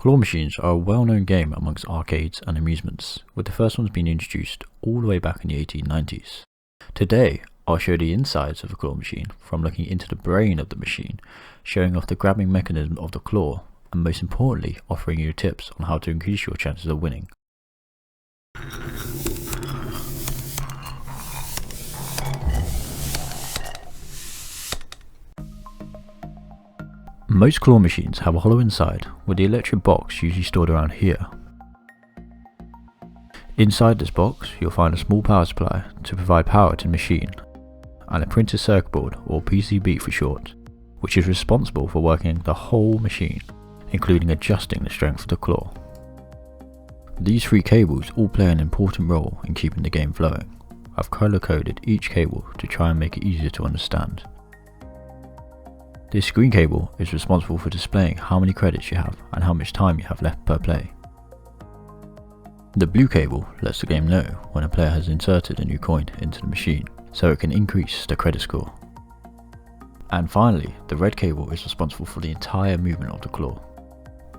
Claw machines are a well-known game amongst arcades and amusements, with the first ones being introduced all the way back in the 1890s. Today, I'll show the insides of a claw machine from looking into the brain of the machine, showing off the grabbing mechanism of the claw, and most importantly, offering you tips on how to increase your chances of winning. Most claw machines have a hollow inside, with the electric box usually stored around here. Inside this box, you'll find a small power supply to provide power to the machine, and a printed circuit board, or PCB for short, which is responsible for working the whole machine, including adjusting the strength of the claw. These three cables all play an important role in keeping the game flowing. I've color coded each cable to try and make it easier to understand. This green cable is responsible for displaying how many credits you have and how much time you have left per play. The blue cable lets the game know when a player has inserted a new coin into the machine, so it can increase the credit score. And finally, the red cable is responsible for the entire movement of the claw.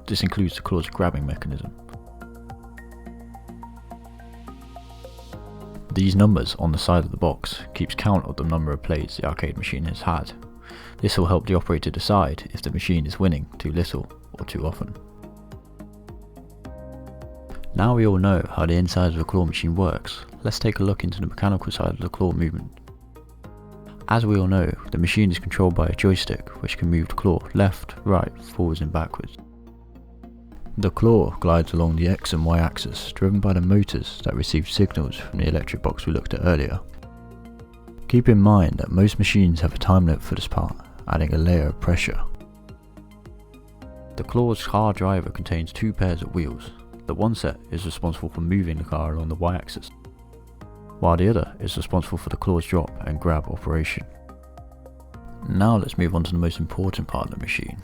This includes the claw's grabbing mechanism. These numbers on the side of the box keeps count of the number of plays the arcade machine has had. This will help the operator decide if the machine is winning too little or too often. Now we all know how the inside of a claw machine works, let's take a look into the mechanical side of the claw movement. As we all know, the machine is controlled by a joystick which can move the claw left, right, forwards and backwards. The claw glides along the X and Y axis, driven by the motors that receive signals from the electric box we looked at earlier. Keep in mind that most machines have a time limit for this part, adding a layer of pressure. The claw's car driver contains two pairs of wheels. The one set is responsible for moving the car along the Y-axis, while the other is responsible for the claw's drop and grab operation. Now let's move on to the most important part of the machine.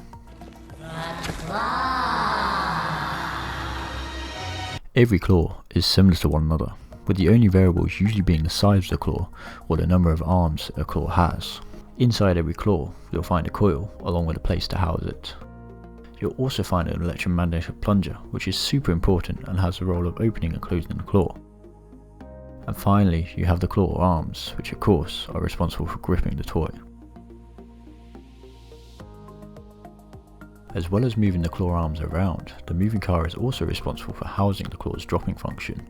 Every claw is similar to one another, with the only variables usually being the size of the claw or the number of arms a claw has. Inside every claw, you'll find a coil along with a place to house it. You'll also find an electromagnetic plunger, which is super important and has the role of opening and closing the claw. And finally, you have the claw arms, which of course are responsible for gripping the toy. As well as moving the claw arms around, the moving car is also responsible for housing the claw's dropping function.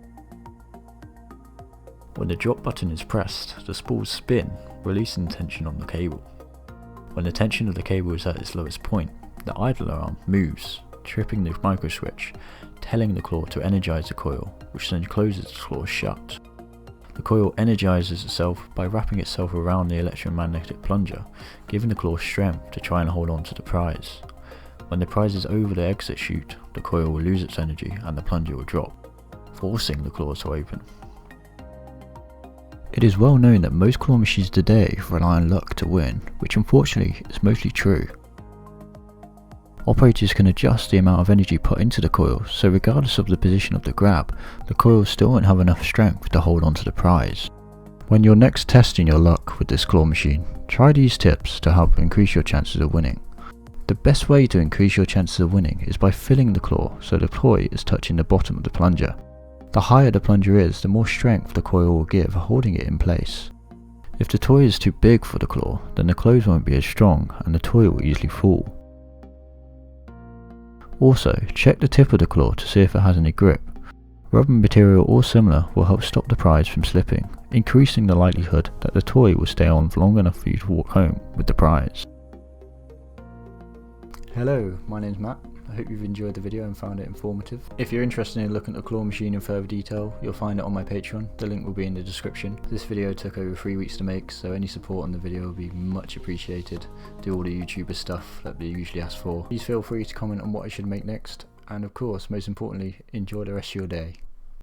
When the drop button is pressed, the spools spin, releasing tension on the cable. When the tension of the cable is at its lowest point, the idler arm moves, tripping the micro switch, telling the claw to energize the coil, which then closes the claw shut. The coil energizes itself by wrapping itself around the electromagnetic plunger, giving the claw strength to try and hold on to the prize. When the prize is over the exit chute, the coil will lose its energy and the plunger will drop, forcing the claws to open. It is well known that most claw machines today rely on luck to win, which unfortunately is mostly true. Operators can adjust the amount of energy put into the coil, so regardless of the position of the grab, the coil still won't have enough strength to hold on to the prize. When you're next testing your luck with this claw machine, try these tips to help increase your chances of winning. The best way to increase your chances of winning is by filling the claw so the toy is touching the bottom of the plunger. The higher the plunger is, the more strength the coil will give holding it in place. If the toy is too big for the claw, then the close won't be as strong and the toy will easily fall. Also, check the tip of the claw to see if it has any grip. Rubber material or similar will help stop the prize from slipping, increasing the likelihood that the toy will stay on for long enough for you to walk home with the prize. Hello, my name's Matt. I hope you've enjoyed the video and found it informative. If you're interested in looking at the claw machine in further detail, you'll find it on my Patreon. The link will be in the description. This video took over 3 weeks to make, so any support on the video will be much appreciated. Do all the YouTuber stuff that they usually ask for. Please feel free to comment on what I should make next, and of course, most importantly, enjoy the rest of your day.